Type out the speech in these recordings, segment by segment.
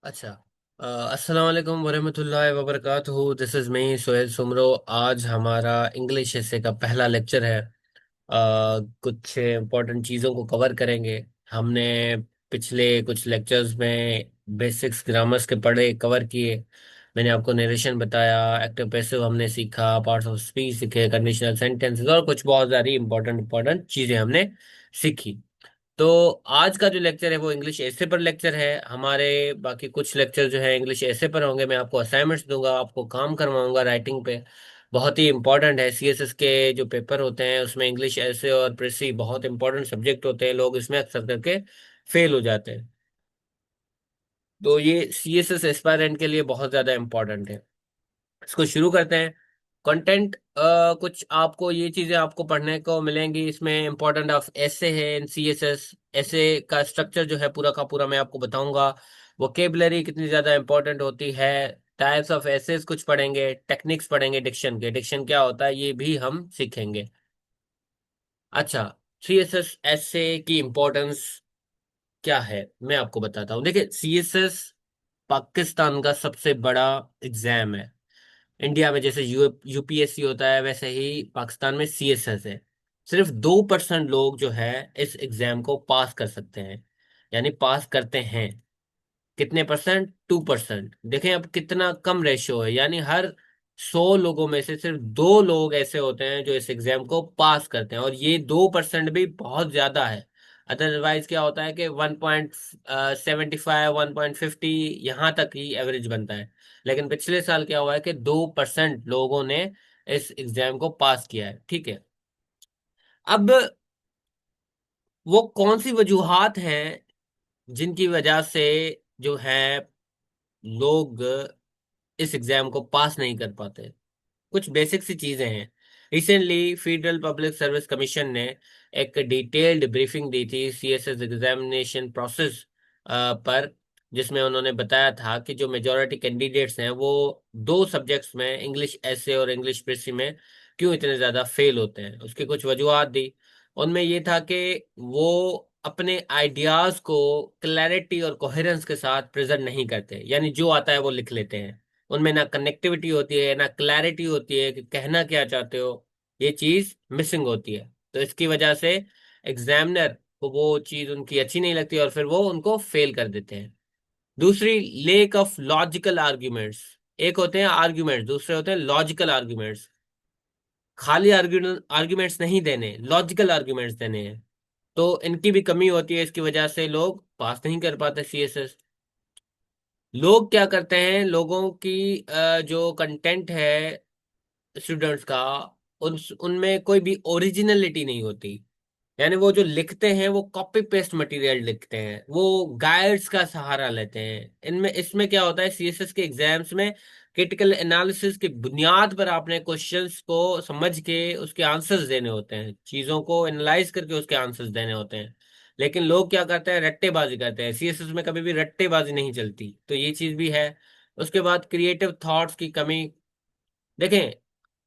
अच्छा। अस्सलाम वालेकुम वरहमतुल्लाहि वबरकातुहू। This is me Sohail Soomro. आज हमारा इंग्लिश हिस्से का पहला लेक्चर है। कुछ इम्पोर्टेंट चीज़ों को कवर करेंगे। हमने पिछले कुछ लेक्चर्स में बेसिक्स ग्रामर्स के पढ़े कवर किए। मैंने आपको नरेशन बताया, एक्टिव पैसिव हमने सीखा, पार्ट्स ऑफ स्पीच सीखे, कंडीशनल सेंटेंसेस और कुछ बहुत सारी इंपॉर्टेंट इंपॉर्टेंट चीज़ें हमने सीखी। तो आज का जो लेक्चर है वो इंग्लिश ऐसे पर लेक्चर है। हमारे बाकी कुछ लेक्चर जो है इंग्लिश ऐसे पर होंगे। मैं आपको असाइनमेंट्स दूंगा, आपको काम करवाऊंगा राइटिंग पे। बहुत ही इंपॉर्टेंट है। सीएसएस के जो पेपर होते हैं उसमें इंग्लिश ऐसे और प्रेसी बहुत इंपॉर्टेंट सब्जेक्ट होते हैं। लोग इसमें अक्सर करके फेल हो जाते हैं। तो ये सीएसएस एस्पायरेंट के लिए बहुत ज्यादा इंपॉर्टेंट है। इसको शुरू करते हैं। कंटेंट कुछ आपको ये चीजें आपको पढ़ने को मिलेंगी इसमें। इंपॉर्टेंट ऑफ एसे है इन सीएसएस। एसे का स्ट्रक्चर जो है पूरा का पूरा मैं आपको बताऊंगा। वोकेबलरी कितनी ज्यादा इंपॉर्टेंट होती है। टाइप्स ऑफ एसेस कुछ पढ़ेंगे, टेक्निक्स पढ़ेंगे, डिक्शन के डिक्शन क्या होता है ये भी हम सीखेंगे। अच्छा, सीएसएस एसे की इंपॉर्टेंस क्या है मैं आपको बताता हूँ। देखिए, सीएसएस पाकिस्तान का सबसे बड़ा एग्जाम है। इंडिया में जैसे यूपीएससी होता है वैसे ही पाकिस्तान में सीएसएस है। सिर्फ 2% लोग जो है इस एग्जाम को पास कर सकते हैं, यानी पास करते हैं। कितने परसेंट? 2%। देखें अब कितना कम रेशियो है, यानी हर 100 लोगों में से सिर्फ 2 लोग ऐसे होते हैं जो इस एग्जाम को पास करते हैं, और ये 2% भी बहुत ज्यादा है। अदरवाइज क्या होता है कि 1.75 1.50 यहाँ तक ही एवरेज बनता है। लेकिन पिछले साल क्या हुआ है कि 2% लोगों ने इस एग्जाम को पास किया है। ठीक है। अब वो कौन सी वजूहात हैं जिनकी वजह से जो है लोग इस एग्जाम को पास नहीं कर पाते? कुछ बेसिक सी चीजें हैं। Recently federal public service commission ने एक डिटेल्ड ब्रीफिंग दी थी सीएसएस एग्जामिनेशन प्रोसेस पर, जिसमें उन्होंने बताया था कि जो मेजॉरिटी कैंडिडेट्स हैं वो 2 सब्जेक्ट्स में, इंग्लिश ऐसे और इंग्लिश प्रेसी में, क्यों इतने ज्यादा फेल होते हैं। उसकी कुछ वजूहत दी। उनमें ये था कि वो अपने आइडियाज को क्लैरिटी और कोहेरेंस के साथ प्रेजेंट नहीं करते, यानी जो आता है वो लिख लेते हैं। उनमें ना कनेक्टिविटी होती है ना क्लैरिटी होती है कि कहना क्या चाहते हो। ये चीज मिसिंग होती है। तो इसकी वजह से एग्जामिनर को वो चीज उनकी अच्छी नहीं लगती और फिर वो उनको फेल कर देते हैं। दूसरी, लेक ऑफ लॉजिकल आर्ग्यूमेंट्स। एक होते हैं आर्ग्यूमेंट्स, दूसरे होते हैं लॉजिकल आर्ग्यूमेंट्स। खाली आर्ग्यूमेंट्स नहीं देने, लॉजिकल आर्ग्यूमेंट्स देने हैं। तो इनकी भी कमी होती है। इसकी वजह से लोग पास नहीं कर पाते सीएसएस। लोग क्या करते हैं, लोगों की जो कंटेंट है स्टूडेंट्स का, उनमें कोई भी ओरिजिनलिटी नहीं होती। यानी वो जो लिखते हैं वो कॉपी पेस्ट मटेरियल लिखते हैं, वो गाइड्स का सहारा लेते हैं। इनमें इसमें क्या होता है, सीएसएस के एग्जाम्स में क्रिटिकल एनालिसिस की बुनियाद पर आपने क्वेश्चंस को समझ के उसके आंसर्स देने होते हैं, चीजों को एनालाइज करके उसके आंसर्स देने होते हैं। लेकिन लोग क्या करते हैं, रट्टेबाजी करते हैं। सीएसएस में कभी भी रट्टेबाजी नहीं चलती, तो ये चीज भी है। उसके बाद क्रिएटिव थॉट्स की कमी। देखें,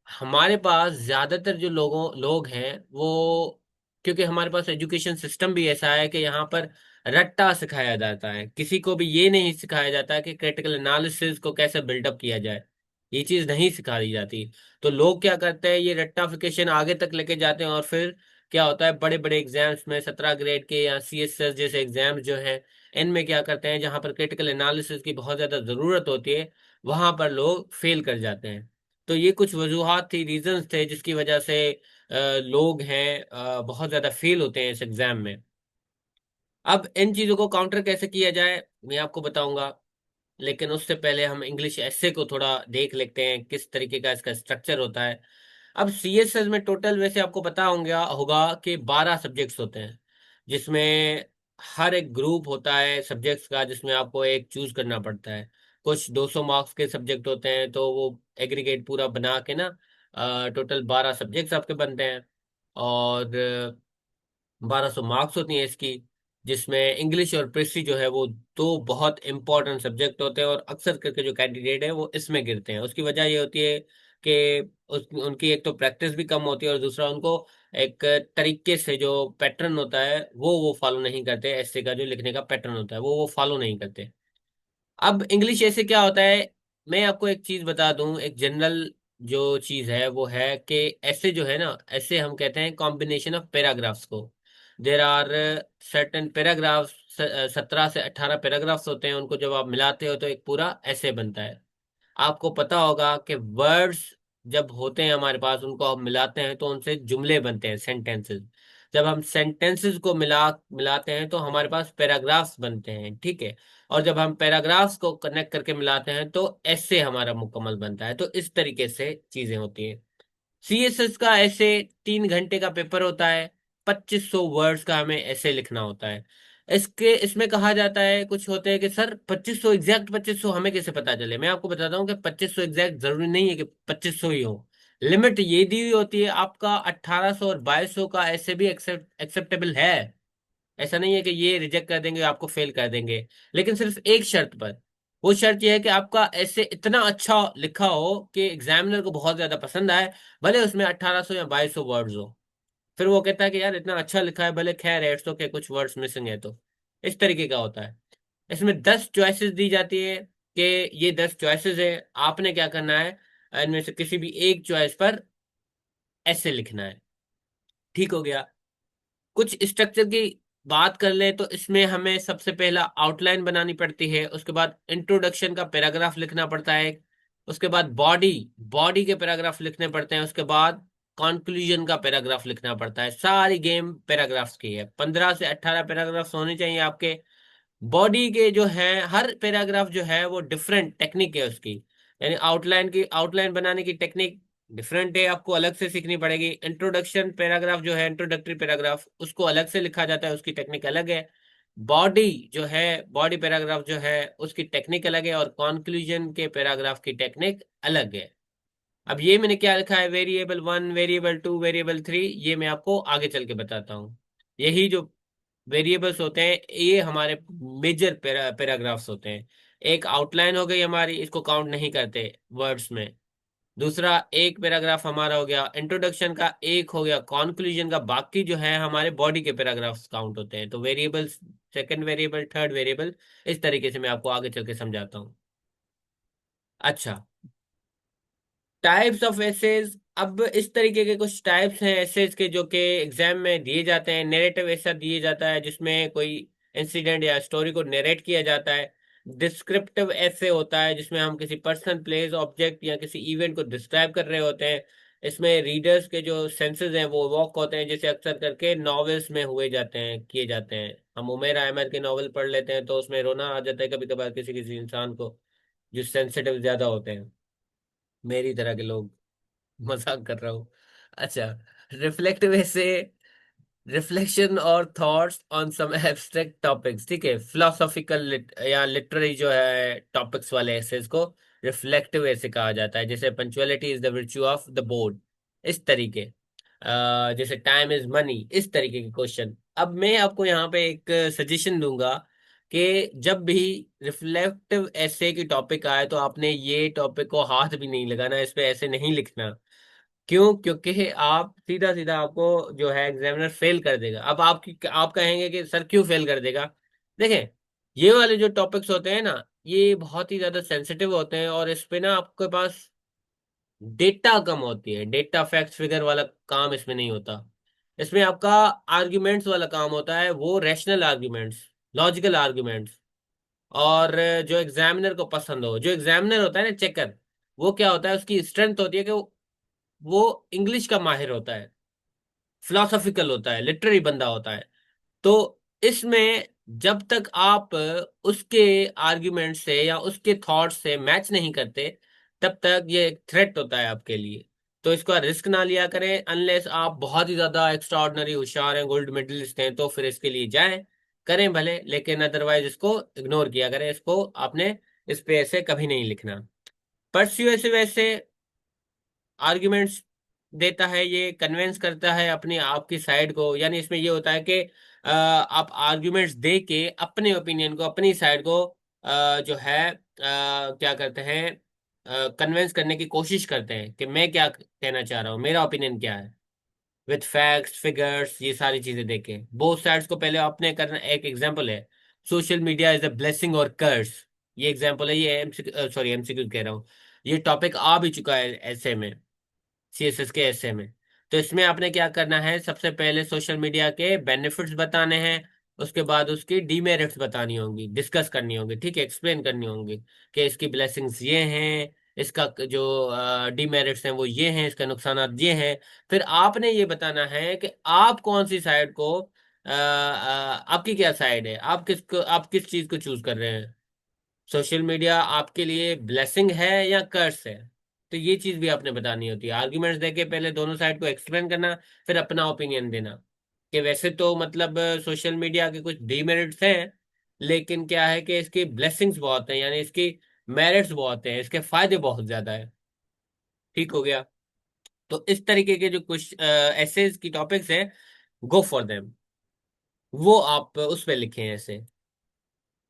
हमारे पास ज्यादातर जो लोग हैं वो, क्योंकि हमारे पास एजुकेशन सिस्टम भी ऐसा है कि यहाँ पर रट्टा सिखाया जाता है। किसी को भी ये नहीं सिखाया जाता कि क्रिटिकल एनालिसिस को कैसे बिल्डअप किया जाए। ये चीज नहीं सिखाई जाती। तो लोग क्या करते हैं, ये रट्टाफिकेशन आगे तक लेके जाते हैं, और फिर क्या होता है, बड़े बड़े एग्जाम्स में 17 ग्रेड के या सीएसएस जैसे एग्जाम्स जो हैं, इनमें क्या करते हैं, जहाँ पर क्रिटिकल एनालिसिस की बहुत ज्यादा जरूरत होती है वहां पर लोग फेल कर जाते हैं। तो ये कुछ वजूहात थी, रीजंस थे जिसकी वजह से लोग हैं बहुत ज्यादा फेल होते हैं इस एग्जाम में। अब इन चीजों को काउंटर कैसे किया जाए मैं आपको बताऊंगा। लेकिन उससे पहले हम इंग्लिश एसे को थोड़ा देख लेते हैं, किस तरीके का इसका स्ट्रक्चर होता है। अब सीएसएस में टोटल वैसे आपको पता होंगे होगा कि 12 सब्जेक्ट्स होते हैं, जिसमें हर एक ग्रुप होता है सब्जेक्ट्स का जिसमें आपको एक चूज करना पड़ता है। कुछ 200 मार्क्स के सब्जेक्ट होते हैं, तो वो एग्रीगेट पूरा बना के ना टोटल 12 सब्जेक्ट्स आपके बनते हैं। और 1200 मार्क्स होती हैं इसकी, जिसमें इंग्लिश और प्रेस्टी जो है वो दो बहुत इंपॉर्टेंट सब्जेक्ट होते हैं, और अक्सर करके जो कैंडिडेट है वो इसमें गिरते हैं। उसकी वजह ये होती है कि उनकी एक तो प्रैक्टिस भी कम होती है, और दूसरा उनको एक तरीके से जो पैटर्न होता है वो फॉलो नहीं करते। ऐसे का जो लिखने का पैटर्न होता है वो फॉलो नहीं करते। अब इंग्लिश ऐसे क्या होता है, मैं आपको एक चीज बता दूं, एक जनरल जो चीज है वो है कि ऐसे जो है ना, ऐसे हम कहते हैं कॉम्बिनेशन ऑफ पैराग्राफ्स को। देर आर सर्टेन पैराग्राफ्स, 17 से 18 पैराग्राफ्स होते हैं, उनको जब आप मिलाते हो तो एक पूरा ऐसे बनता है। आपको पता होगा कि वर्ड्स जब होते हैं हमारे पास, उनको हम मिलाते हैं तो उनसे जुमले बनते हैं, सेंटेंसेस। जब हम सेंटेंसेस को मिलाते हैं तो हमारे पास पैराग्राफ्स बनते हैं, ठीक है। और जब हम पैराग्राफ्स को कनेक्ट करके मिलाते हैं तो ऐसे हमारा मुकम्मल बनता है। तो इस तरीके से चीजें होती हैं। सीएसएस का ऐसे 3 घंटे का पेपर होता है। 2500 वर्ड्स का हमें ऐसे लिखना होता है। इसके इसमें कहा जाता है, कुछ होते हैं कि सर 2500 एग्जैक्ट 2500 हमें कैसे पता चले। मैं आपको बताता हूँ कि 2500 एग्जैक्ट जरूरी नहीं है कि 2500 ही हो। लिमिट ये दी हुई होती है, आपका 1800 और 2200 का ऐसे भी एक्सेप्टेबल है। ऐसा नहीं है कि ये रिजेक्ट कर देंगे, आपको फेल कर देंगे। लेकिन सिर्फ एक शर्त पर। वो शर्त यह है कि आपका ऐसे इतना अच्छा लिखा हो कि एग्जामिनर को बहुत ज्यादा पसंद आए, भले उसमें 1800 या 2200 वर्ड्स हो। फिर वो कहता है कि यार इतना अच्छा लिखा है, भले खैर है तो के कुछ वर्ड्स मिसिंग है। तो इस तरीके का होता है। इसमें 10 चॉइसेस दी जाती है कि ये 10 चॉइसेस है, आपने क्या करना है, इनमें से किसी भी एक चॉइस पर ऐसे लिखना है। ठीक हो गया। कुछ स्ट्रक्चर की बात कर ले तो इसमें हमें सबसे पहला आउटलाइन बनानी पड़ती है, उसके बाद इंट्रोडक्शन का पैराग्राफ लिखना पड़ता है, उसके बाद बॉडी बॉडी के पैराग्राफ लिखने पड़ते हैं, उसके बाद कंक्लूजन का पैराग्राफ लिखना पड़ता है। सारी गेम पैराग्राफ्स की है। 15 से 18 पैराग्राफ्स होने चाहिए आपके। बॉडी के जो है, हर पैराग्राफ जो है वो डिफरेंट टेक्निक है उसकी। यानी आउटलाइन बनाने की टेक्निक डिफरेंट है, आपको अलग से सीखनी पड़ेगी। इंट्रोडक्शन पैराग्राफ जो है, इंट्रोडक्टरी पैराग्राफ, उसको अलग से लिखा जाता है, उसकी टेक्निक अलग है। बॉडी जो है, बॉडी पैराग्राफ जो है, उसकी टेक्निक अलग है, और कॉन्क्लूजन के पैराग्राफ की टेक्निक अलग है। अब ये मैंने क्या लिखा है, वेरिएबल 1, वेरिएबल 2, वेरिएबल 3, ये मैं आपको आगे चल के बताता हूँ। यही जो वेरिएबल्स होते हैं ये हमारे मेजर पैराग्राफ्स होते हैं। एक आउटलाइन हो गई हमारी, इसको काउंट नहीं करते वर्ड्स में। दूसरा, एक पैराग्राफ हमारा हो गया इंट्रोडक्शन का, एक हो गया कॉन्क्लूजन का, बाकी जो है हमारे बॉडी के पैराग्राफ्स काउंट होते हैं। तो variable, second variable, third variable, इस तरीके से मैं आपको आगे चल के समझाता हूँ। अच्छा, टाइप्स ऑफ एसेज। अब इस तरीके के कुछ टाइप्स हैं एसेज के जो कि एग्जाम में दिए जाते हैं। नैरेटिव ऐसा दिए जाता है जिसमें कोई इंसिडेंट या स्टोरी को नरेट किया जाता है। डिस्क्रिप्टिव ऐसे होता है जिसमें हम किसी पर्सन, प्लेस, ऑब्जेक्ट या किसी इवेंट को डिस्क्राइब कर रहे होते हैं। इसमें रीडर्स के जो सेंसेस हैं वो वॉक होते हैं, जैसे अक्सर करके नॉवेल्स में हुए जाते हैं, किए जाते हैं। हम उमैर अहमद के नॉवल पढ़ लेते हैं तो उसमें रोना आ जाता है कभी कभार किसी किसी इंसान को, जो सेंसिटिव ज्यादा होते हैं, मेरी तरह के लोग। मजाक कर रहा हूँ। अच्छा, रिफ्लेक्टिव ऐसे, रिफ्लेक्शन और thoughts on some abstract topics, ठीक है। फिलोसॉफिकल या लिटरेरी जो है टॉपिक्स वाले ऐसे को रिफ्लेक्टिव ऐसे कहा जाता है। जैसे punctuality is the virtue of the board, इस तरीके। जैसे टाइम इज मनी, इस तरीके के क्वेश्चन। अब मैं आपको यहाँ पे एक सजेशन दूंगा कि जब भी रिफ्लेक्टिव ऐसे की टॉपिक आए तो आपने ये टॉपिक को हाथ भी नहीं लगाना, इस पे ऐसे नहीं लिखना। क्यों? क्योंकि आप सीधा सीधा आपको जो है एग्जामिनर फेल कर देगा। अब आप कहेंगे कि सर क्यों फेल कर देगा। देखें, ये वाले जो टॉपिक्स होते हैं ना, ये बहुत ही ज्यादा सेंसिटिव होते हैं, और इस पे ना आपके पास डेटा कम होती है। डेटा, फैक्ट, फिगर वाला काम इसमें नहीं होता। इसमें आपका आर्ग्यूमेंट्स वाला काम होता है, वो रैशनल आर्ग्यूमेंट्स, लॉजिकल आर्ग्यूमेंट्स। और जो एग्जामिनर को पसंद हो, जो एग्जामिनर होता है ना, चेकर, वो क्या होता है, उसकी स्ट्रेंथ होती है कि वो इंग्लिश का माहिर होता है, फिलोसॉफिकल होता है, लिटरेरी बंदा होता है। तो इसमें जब तक आप उसके आर्ग्यूमेंट से या उसके थॉट से मैच नहीं करते, तब तक ये एक थ्रेट होता है आपके लिए। तो इसका रिस्क ना लिया करें, अनलेस आप बहुत ही ज्यादा एक्स्ट्रा ऑर्डिनरी होशियार हैं, गोल्ड मेडलिस्ट हैं, तो फिर इसके लिए जाएं, करें भले, लेकिन अदरवाइज इसको इग्नोर किया करें। इसको आपने इस पे ऐसे कभी नहीं लिखना। परस्यूएसिव ऐसे आर्ग्यूमेंट्स देता है, ये कन्विंस करता है अपनी आपकी साइड को। यानी इसमें ये होता है कि आप आर्ग्यूमेंट्स दे के अपने ओपिनियन को, अपनी साइड को जो है क्या करते हैं, कन्विंस करने की कोशिश करते हैं कि मैं क्या कहना चाह रहा हूँ, मेरा ओपिनियन क्या है, विथ फैक्ट्स, फिगर्स, ये सारी चीजें देके बोथ साइड्स को। पहले आपने करना, एक एग्जांपल है, social media is a blessing और कर्स। ये एग्जाम्पल है, ये एमसीक्यू, सॉरी एमसीक्यू कह रहा हूँ, ये टॉपिक आ भी चुका है ऐसे में, सीएसएस के ऐसे में। तो इसमें आपने क्या करना है, सबसे पहले सोशल मीडिया के बेनिफिट्स बताने हैं, उसके बाद उसकी डीमेरिट्स बतानी होंगी, डिस्कस करनी होंगी, ठीक है, एक्सप्लेन करनी होंगी कि इसकी ब्लेसिंग्स ये हैं, इसका जो डीमेरिट्स हैं वो ये हैं, इसका नुकसानात ये हैं। फिर आपने ये बताना है कि आप कौन सी साइड को, आपकी क्या साइड है, आप किस चीज को चूज कर रहे हैं, सोशल मीडिया आपके लिए ब्लेसिंग है या कर्स है। तो ये चीज भी आपने बतानी होती है, आर्ग्यूमेंट्स देके पहले दोनों साइड को एक्सप्लेन करना, फिर अपना ओपिनियन देना कि वैसे तो मतलब सोशल मीडिया के कुछ डीमेरिट्स हैं, लेकिन क्या है कि इसकी ब्लेसिंग्स बहुत हैं, यानी इसकी मेरिट्स बहुत हैं, इसके फायदे बहुत ज्यादा है। ठीक हो गया। तो इस तरीके के जो कुछ एसेज की टॉपिक्स हैं, गो फॉर देम, वो आप उस पर लिखें ऐसे।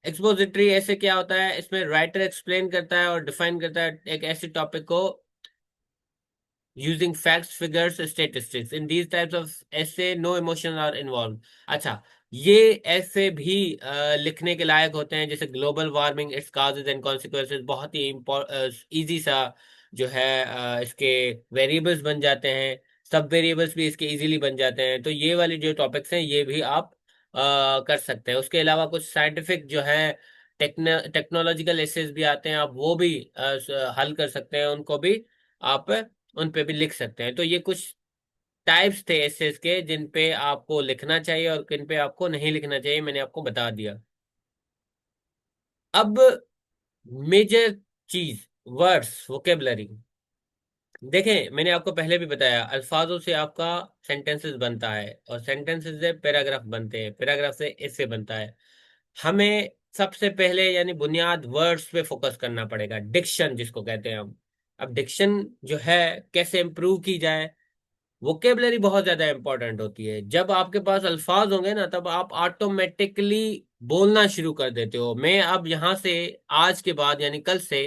एक्सपोजिटरी ऐसे क्या होता है, इसमें राइटर एक्सप्लेन करता है और डिफाइन करता है एक ऐसे टॉपिक को using facts figures statistics in these types of ऐसे, नो इमोशन आर इन्वॉल्व। अच्छा, ये ऐसे भी लिखने के लायक होते हैं, जैसे global warming its causes and consequences, बहुत ही इजी सा जो है, इसके वेरिएबल्स बन जाते हैं, सब वेरिएबल्स भी इसके इजीली बन जाते हैं। तो ये वाली जो टॉपिक्स हैं ये भी आप कर सकते हैं। उसके अलावा कुछ साइंटिफिक जो है, टेक्नोलॉजिकल एसेस भी आते हैं, आप वो भी हल कर सकते हैं, उनको भी आप उन पे भी लिख सकते हैं। तो ये कुछ टाइप्स थे एसेस के जिन पे आपको लिखना चाहिए और किन पे आपको नहीं लिखना चाहिए, मैंने आपको बता दिया। अब मेजर चीज, वर्ड्स, वोकेबलरी। देखें, मैंने आपको पहले भी बताया, अल्फाजों से आपका सेंटेंसेस बनता है, और सेंटेंसेस से पैराग्राफ बनते हैं, पैराग्राफ से ऐसे बनता है। हमें सबसे पहले यानी बुनियाद वर्ड्स पे फोकस करना पड़ेगा, डिक्शन जिसको कहते हैं हम। अब डिक्शन जो है कैसे इम्प्रूव की जाए, वोकेबलरी बहुत ज्यादा इंपॉर्टेंट होती है। जब आपके पास अल्फाज होंगे ना, तब आप ऑटोमेटिकली बोलना शुरू कर देते हो। मैं अब यहाँ से, आज के बाद यानी कल से,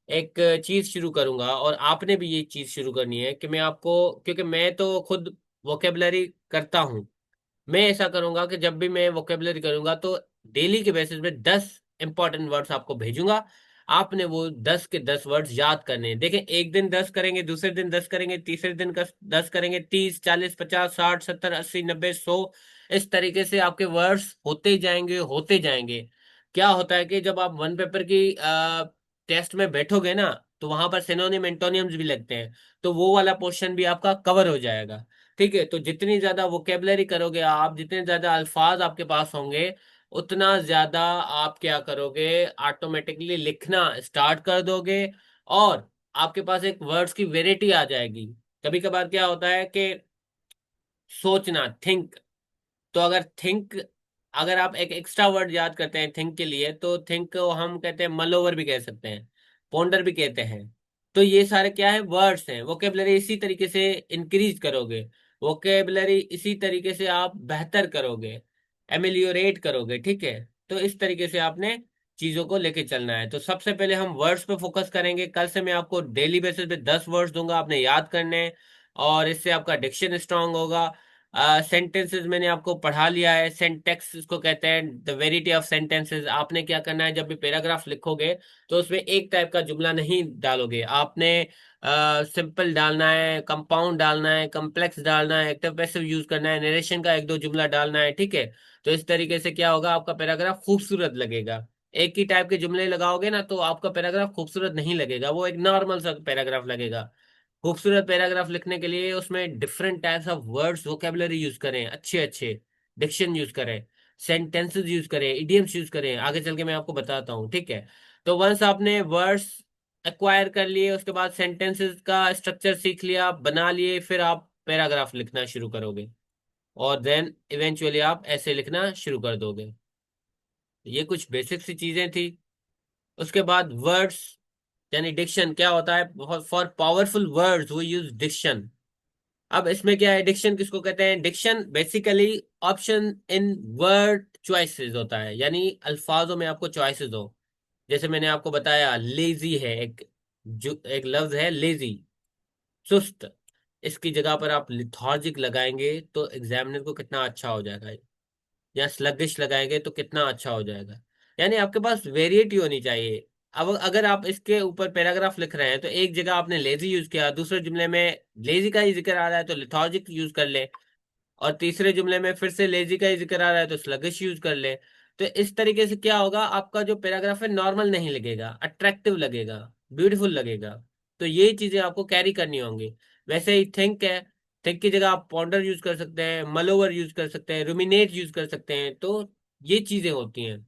एक चीज शुरू करूंगा, और आपने भी ये चीज शुरू करनी है कि मैं आपको, क्योंकि मैं तो खुद वोकेबलरी करता हूँ, मैं ऐसा करूंगा कि जब भी मैं वोकेबलरी करूंगा तो डेली के बेसिस पे 10 इंपॉर्टेंट वर्ड्स आपको भेजूंगा। आपने वो 10 के 10 वर्ड्स याद करने हैं। देखें, एक दिन 10 करेंगे, दूसरे दिन 10 करेंगे, तीसरे दिन का 10 करेंगे, 30, 40, 50, 60, 70, 80, 90, 100, इस तरीके से आपके वर्ड्स होते ही जाएंगे, होते जाएंगे। क्या होता है कि जब आप वन पेपर की टेस्ट में बैठोगे ना, तो वहां पर सिनोनिम एंटोनियम्स भी लगते हैं, तो वो वाला पोर्शन भी आपका कवर हो जाएगा। ठीक है, तो जितनी ज्यादा वोकेबलरी करोगे आप, जितने ज्यादा अल्फाज आपके पास होंगे, उतना ज्यादा आप क्या करोगे, ऑटोमेटिकली लिखना स्टार्ट कर दोगे, और आपके पास एक वर्ड्स की वेराइटी आ जाएगी। कभी कभार क्या होता है कि सोचना, थिंक, तो अगर आप एक एक्स्ट्रा वर्ड याद करते हैं थिंक के लिए, तो थिंक को हम कहते हैं मलोवर भी कह सकते हैं, पोंडर भी कहते हैं। तो ये सारे क्या है, वर्ड्स हैं। वोकेबलरी इसी तरीके से इंक्रीज करोगे, वोकेबलरी इसी तरीके से आप बेहतर करोगे, एमेलियोरेट करोगे। ठीक है, तो इस तरीके से आपने चीजों को लेके चलना है। तो सबसे पहले हम वर्ड्स पे फोकस करेंगे। कल से मैं आपको डेली बेसिस पे 10 वर्ड्स दूंगा, आपने याद करने हैं, और इससे आपका डिक्शन स्ट्रांग होगा। सेंटेंसेस मैंने आपको पढ़ा लिया है, सेंटेक्स इसको कहते हैं, द वेराइटी ऑफ सेंटेंसेस। आपने क्या करना है, जब भी पैराग्राफ लिखोगे तो उसमें एक टाइप का जुमला नहीं डालोगे, आपने सिंपल डालना है, कंपाउंड डालना है, कम्प्लेक्स डालना है, एक्टिव पैसिव यूज करना है, नरेशन का एक दो जुमला डालना है। ठीक है, तो इस तरीके से क्या होगा, आपका पैराग्राफ खूबसूरत लगेगा। एक ही टाइप के जुमले लगाओगे ना, तो आपका पैराग्राफ खूबसूरत नहीं लगेगा, वो एक नॉर्मल सा पैराग्राफ लगेगा। खूबसूरत पैराग्राफ लिखने के लिए उसमें different types of words, vocabulary use करें, अच्छे अच्छे डिक्शन यूज करें, सेंटेंसेस यूज करें, इडियम्स यूज करें, आगे चल के मैं आपको बताता हूँ। ठीक है, तो वंस आपने वर्ड्स एक्वायर कर लिए, उसके बाद सेंटेंसेस का स्ट्रक्चर सीख लिया, बना लिए, फिर आप पैराग्राफ लिखना शुरू करोगे, और देन इवेंचुअली आप ऐसे लिखना शुरू कर दोगे। ये कुछ बेसिक सी चीजें थी। उसके बाद वर्ड्स यानी डिक्शन क्या होता है, बहुत for powerful words we use diction. अब इसमें क्या है, डिक्शन किसको कहते हैं, diction basically option in word choices होता है, यानी अल्फाजों में आपको चॉइसेस हो। जैसे मैंने आपको बताया, लेजी है एक, जो एक लफ्ज है लेजी, सुस्त, इसकी जगह पर आप लिथार्जिक लगाएंगे तो एग्जामिनर को कितना अच्छा हो जाएगा, या स्लगिश लगाएंगे तो कितना अच्छा हो जाएगा। यानी आपके पास वेरिएटी होनी चाहिए। अब अगर आप इसके ऊपर पैराग्राफ लिख रहे हैं तो एक जगह आपने लेजी यूज किया, दूसरे जुमले में लेजी का ही जिक्र आ रहा है तो लेथार्जिक यूज कर ले, और तीसरे जुमले में फिर से लेजी का ही जिक्र आ रहा है तो स्लगिश यूज कर ले। तो इस तरीके से क्या होगा, आपका जो पैराग्राफ है नॉर्मल नहीं लगेगा, अट्रैक्टिव लगेगा, ब्यूटीफुल लगेगा। तो ये चीजें आपको कैरी करनी होंगी। वैसे ही थिंक है, थिंक की जगह आप पॉन्डर यूज कर सकते हैं, मलोवर यूज कर सकते हैं, रुमिनेट यूज कर सकते हैं। तो ये चीजें होती हैं।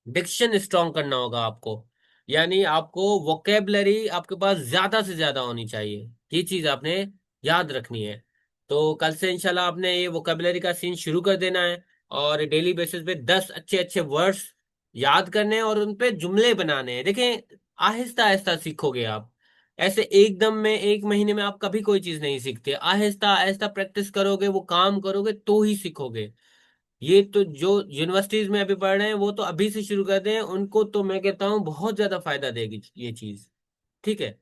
डिक्शन स्ट्रांग करना होगा आपको, यानी आपको वोकेबलरी आपके पास ज्यादा से ज्यादा होनी चाहिए। ये चीज आपने याद रखनी है। तो कल से इंशाल्लाह आपने ये वोकेबलरी का सीन शुरू कर देना है, और डेली बेसिस पे 10 अच्छे अच्छे वर्ड्स याद करने हैं और उन पे जुमले बनाने हैं। देखें, आहिस्ता आहिस्ता सीखोगे आप। ऐसे एकदम में एक महीने में आप कभी कोई चीज नहीं सीखते। आहिस्ता आहिस्ता प्रैक्टिस करोगे, वो काम करोगे तो ही सीखोगे। ये तो जो यूनिवर्सिटीज में अभी पढ़ रहे हैं वो तो अभी से शुरू कर दें, उनको तो मैं कहता हूँ बहुत ज्यादा फायदा देगी ये चीज। ठीक है।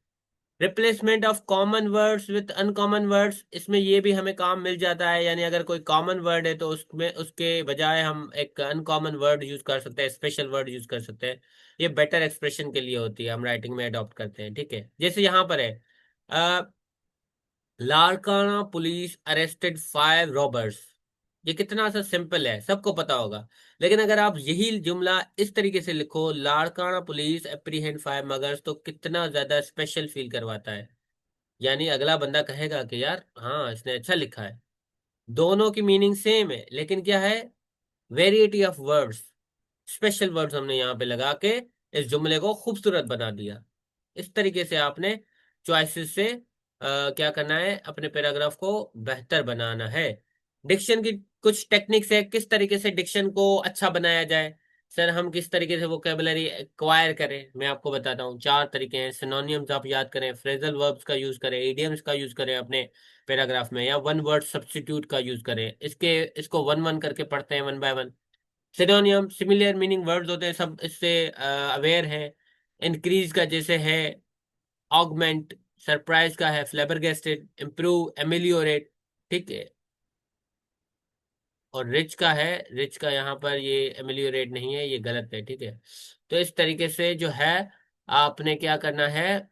Replacement of common words with uncommon words, इसमें ये भी हमें काम मिल जाता है। यानी अगर कोई कॉमन वर्ड है तो उसमें उसके बजाय हम एक अनकॉमन वर्ड यूज कर सकते हैं, स्पेशल वर्ड यूज कर सकते हैं। ये बेटर एक्सप्रेशन के लिए होती है, हम राइटिंग में अडॉप्ट करते हैं। ठीक है, जैसे यहाँ पर है, लारकाना पुलिस अरेस्टेड 5 रॉबर्स। ये कितना सा सिंपल है, सबको पता होगा। लेकिन अगर आप यही जुमला इस तरीके से लिखो, लारकाना पुलिस अप्रीहेंड 5 मगर्स, तो कितना ज्यादा स्पेशल फील करवाता है। यानी अगला बंदा कहेगा कि यार हाँ इसने अच्छा लिखा है। दोनों की मीनिंग सेम है, लेकिन क्या है, variety of words, special words हमने यहाँ पे लगा के इस जुमले को खूबसूरत बना दिया। इस तरीके से आपने चॉइसेस से क्या करना है, अपने पैराग्राफ को बेहतर बनाना है। डिक्शन की कुछ टेक्निक्स है, किस तरीके से डिक्शन को अच्छा बनाया जाए। सर हम किस तरीके से वोकेबलरी एक्वायर करें, मैं आपको बताता हूँ। 4 तरीके हैं। सिनोनियम्स आप याद करें, फ्रेजल वर्ब्स का यूज करें, इडियम्स का यूज करें अपने पैराग्राफ में, या वन वर्ड सब्स्टिट्यूट का यूज करें। इसको वन वन करके पढ़ते हैं, one by one. सिनोनियम similar meaning words होते हैं, सब इससे अवेयर है। इंक्रीज का जैसे है ऑगमेंट, सरप्राइज का है फ्लैबरगेस्टेड, इम्प्रूव, एमिलियोरेट। ठीक है। और रिच का है, रिच का यहाँ पर ये एमिलियोरेट नहीं है, ये गलत है। ठीक है। तो इस तरीके से जो है आपने क्या करना है,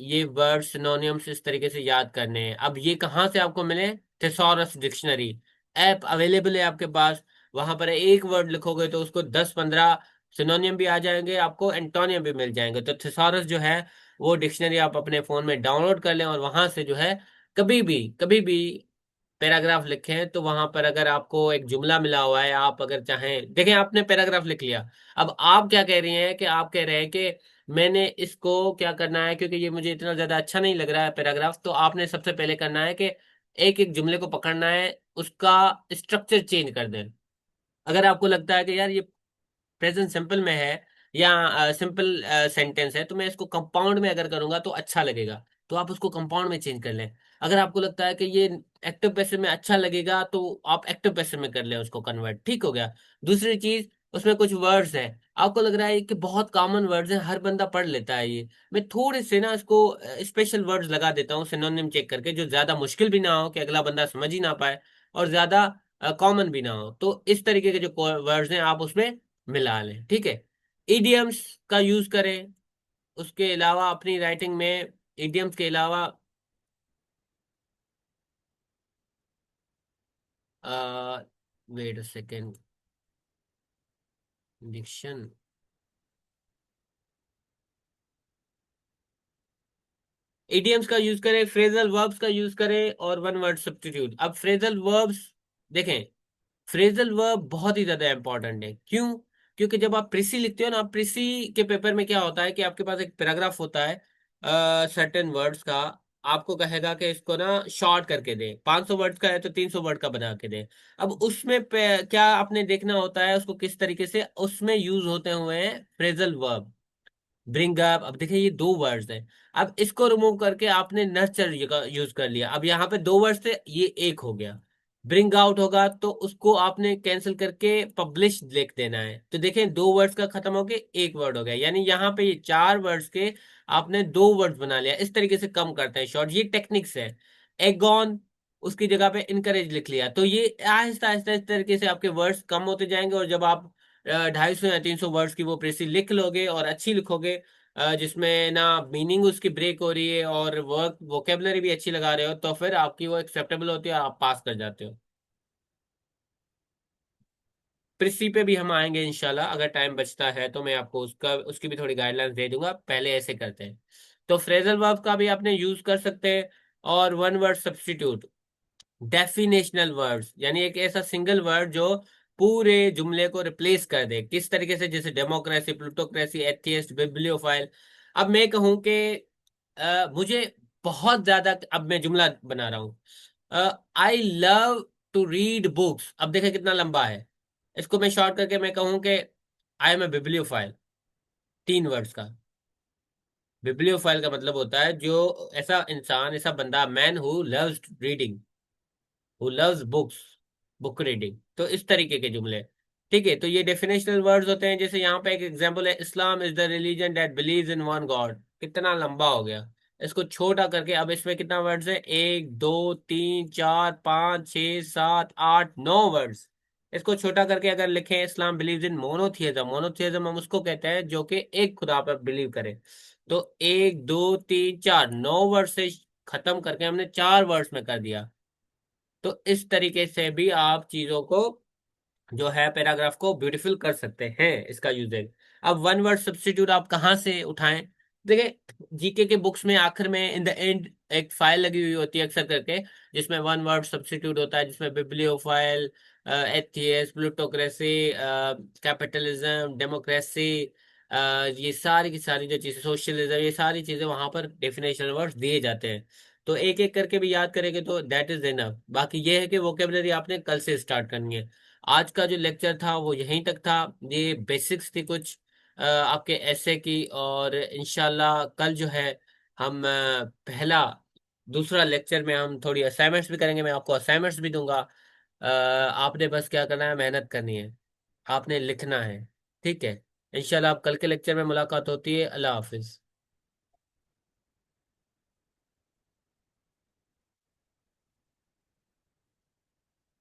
ये वर्ड सिनोनियम्स इस तरीके से याद करने हैं। अब ये कहाँ से आपको मिले, थिसॉरस डिक्शनरी ऐप अवेलेबल है आपके पास। वहां पर एक वर्ड लिखोगे तो उसको 10-15 सिनोनियम भी आ जाएंगे, आपको एंटोनियम भी मिल जाएंगे। तो थिसॉरस जो है वो डिक्शनरी आप अपने फोन में डाउनलोड कर लें, और वहां से जो है कभी भी पैराग्राफ लिखें तो वहां पर अगर आपको एक जुमला मिला हुआ है, आप अगर चाहें, देखें आपने पैराग्राफ लिख लिया। अब आप क्या कह रही हैं, कि आप कह रहे हैं कि मैंने इसको क्या करना है, क्योंकि ये मुझे इतना ज्यादा अच्छा नहीं लग रहा है पैराग्राफ, तो आपने सबसे पहले करना है कि एक एक जुमले को पकड़ना है, उसका स्ट्रक्चर चेंज कर दें। अगर आपको लगता है कि यार ये प्रेजेंट सिंपल में है, या सिंपल सेंटेंस है, तो मैं इसको कंपाउंड में अगर करूंगा तो अच्छा लगेगा, तो आप उसको कंपाउंड में चेंज कर लें। अगर आपको लगता है कि ये एक्टिव पैसिव में अच्छा लगेगा तो आप एक्टिव पैसिव में कर लें उसको कन्वर्ट। ठीक हो गया। दूसरी चीज, उसमें कुछ वर्ड्स हैं, आपको लग रहा है कि बहुत कॉमन वर्ड्स हैं, हर बंदा पढ़ लेता है ये, मैं थोड़े से ना इसको स्पेशल वर्ड्स लगा देता हूँ सिनोनिम चेक करके, जो ज्यादा मुश्किल भी ना हो कि अगला बंदा समझ ही ना पाए, और ज्यादा कॉमन भी ना हो। तो इस तरीके के जो वर्ड्स हैं आप उसमें मिला लें। ठीक है। इडियम्स का यूज करें, उसके अलावा अपनी राइटिंग में इडियम्स के अलावा wait a second, diction, idioms का यूज करें, फ्रेजल वर्ब्स का यूज करें, और वन वर्ड सब्स्टिट्यूट। अब फ्रेजल वर्ब्स देखें, फ्रेजल वर्ब बहुत ही ज्यादा इंपॉर्टेंट है। क्यों? क्योंकि जब आप प्रीसी लिखते हो ना, प्रीसी के पेपर में क्या होता है कि आपके पास एक पैराग्राफ होता है सर्टेन वर्ड्स का, आपको कहेगा कि इसको ना शॉर्ट करके दे, 500 वर्ड्स का है तो 300 वर्ड का बना के दे। अब उसमें क्या आपने देखना होता है उसको किस तरीके से उसमें यूज होते हुए हैं फ्रेजल वर्ब। ब्रिंग अप, अब देखिए ये 2 वर्ड्स हैं। अब इसको रिमूव करके आपने नर्चर यूज कर लिया, अब यहाँ पे 2 वर्ड थे, ये एक हो गया। ब्रिंग आउट होगा तो उसको आपने कैंसिल करके पब्लिश लिख देना है। तो देखें 2 वर्ड्स का खत्म होके एक वर्ड हो गया, यानी यहाँ पे ये 4 वर्ड्स के आपने 2 वर्ड्स बना लिया। इस तरीके से कम करते हैं शॉर्ट, ये टेक्निक्स है। एगॉन, उसकी जगह पे इनकरेज लिख लिया। तो ये आहिस्ता आहिस्ता इस तरीके से आपके वर्ड्स कम होते जाएंगे, और जब आप 250 या 300 वर्ड्स की वो प्रेसी लिख लोगे और अच्छी लिखोगे, जिसमें ना मीनिंग उसकी ब्रेक हो रही है और वर्क वोकेबलरी भी अच्छी लगा रहे हो, तो फिर आपकी वो एक्सेप्टेबल होती है और आप पास कर जाते हो। प्रेसी पे भी हम आएंगे इंशाल्लाह, अगर टाइम बचता है तो मैं आपको उसका उसकी भी थोड़ी गाइडलाइंस दे दूंगा। पहले ऐसे करते हैं। तो फ्रेजल वर्ब का भी आपने यूज कर सकते हैं। और one word substitute, definitional words, यानी एक ऐसा सिंगल वर्ड जो पूरे जुमले को रिप्लेस कर दे। किस तरीके से? जैसे डेमोक्रेसी, प्लूटोक्रेसी, एथियस्ट, बिब्लियोफाइल। अब मैं कहूं कि मुझे बहुत ज्यादा, अब मैं जुमला बना रहा हूं, I love to read books. अब देखें कितना लंबा है। इसको मैं शॉर्ट करके मैं कहूं कि I am a bibliophile. 3 words का। बिब्लियोफाइल का मतलब होता है जो ऐसा इंसान, ऐसा बंदा, man who loves reading, who loves books, book reading. तो इस तरीके के जुमले। ठीक है, तो ये डेफिनेशनल वर्ड्स होते हैं। जैसे यहाँ पे एक एग्जांपल है, Islam is the religion that believes in one God. कितना लंबा हो गया। इसको छोटा करके अब इसमें कितना वर्ड्स है? 1, 2, 3, 4, 5, 6, 7, 8, 9 वर्ड्स। इसको छोटा करके अगर लिखें, इस्लाम बिलीव्स इन मोनोथियज्म। मोनोथियज्म हम उसको कहते हैं जो कि एक खुदा पर बिलीव करे। तो 1, 2, 3, 4, 9 वर्ड से खत्म करके हमने 4 वर्ड्स में कर दिया। तो इस तरीके से भी आप चीजों को, जो है पैराग्राफ को ब्यूटीफुल कर सकते हैं, इसका यूजेज। अब वन वर्ड सब्स्टिट्यूट आप कहाँ से उठाएं? देखिए, जीके के बुक्स में आखिर में इन द एंड एक फाइल लगी हुई होती है अक्सर करके, जिसमें वन वर्ड सब्स्टिट्यूट होता है, जिसमें bibliophile, atheist, plutocracy, capitalism, democracy, ये सारी की सारी जो चीजें, सोशलिज्म, ये सारी चीजें वहां पर डेफिनेशन वर्ड्स दिए जाते हैं। तो एक एक करके भी याद करेंगे तो दैट इज इनफ। बाकी ये है कि वोकेबलरी आपने कल से स्टार्ट करनी है। आज का जो लेक्चर था वो यहीं तक था। ये बेसिक्स थी कुछ आपके ऐसे की। और इंशाल्लाह कल जो है हम पहला दूसरा लेक्चर में हम थोड़ी असाइनमेंट्स भी करेंगे। मैं आपको असाइनमेंट्स भी दूंगा। आपने बस क्या करना है, मेहनत करनी है, आपने लिखना है। ठीक है। इंशाल्लाह आप कल के लेक्चर में मुलाकात होती है। अल्लाह हाफिज।